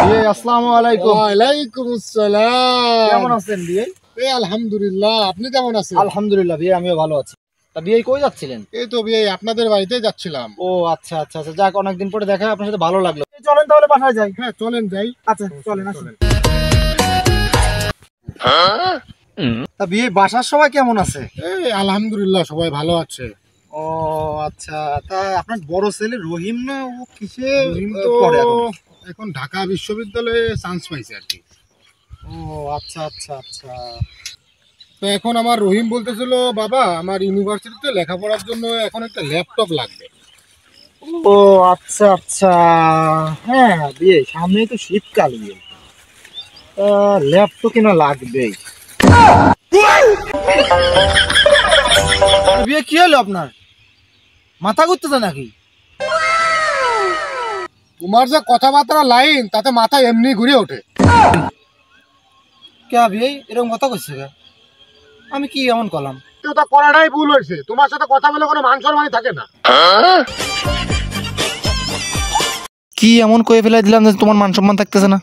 আসসালামু আলাইকুম। ওয়ালাইকুম আসসালাম। কেমন আছেন বিয়ে? এই আলহামদুলিল্লাহ, আপনি কেমন আছেন? আলহামদুলিল্লাহ বিয়ে, আমিও ভালো আছি। তা বিয়ে কই যাচ্ছিলেন? এই তো বিয়ে আপনাদের বাড়িতে যাচ্ছিলাম। ও আচ্ছা আচ্ছা আচ্ছা, যাক অনেকদিন পরে দেখা, আপনার সাথে ভালো লাগলো। চলেন তাহলে বাসায় যাই। হ্যাঁ চলেন যাই। আচ্ছা চলেন আসুন। তা বিয়ে বাসার সবাই কেমন আছে? এই আলহামদুলিল্লাহ সবাই ভালো আছে। ও আচ্ছা, তা আপনার বড় ছেলে রহিম না, ও কিসে রহিম তো পড়ে এখন? এখন ঢাকা বিশ্ববিদ্যালয়ে চান্স পাইছে আর কি। ও আচ্ছা আচ্ছা আচ্ছা। তো এখন আমার রহিম বলতেছিল, বাবা আমার ইউনিভার্সিটিতে লেখাপড়ার জন্য এখন একটা ল্যাপটপ লাগবে। ও আচ্ছা আচ্ছা, হ্যাঁ বিয়ে সামনেই তো শীতকাল, বিয়ে ল্যাপটপ কিনা লাগবেই। বিয়ে কি হলো আপনার, মাথা ঘুরতেছে নাকি? তোমার যে কথাবার্তা লাইন তাতে মাথা এমনি ঘুরে ওঠে। কে বিয়ে এরকম কথা করছে কে? আমি কি এমন করলাম? তো তা করাটাই ভুল হয়েছে, তোমার সাথে কথা বলে কোনো মান সম্মানই থাকে না। কি এমন কয়ে ফেলাই দিলাম যে তোমার মান সম্মান থাকতেছে না?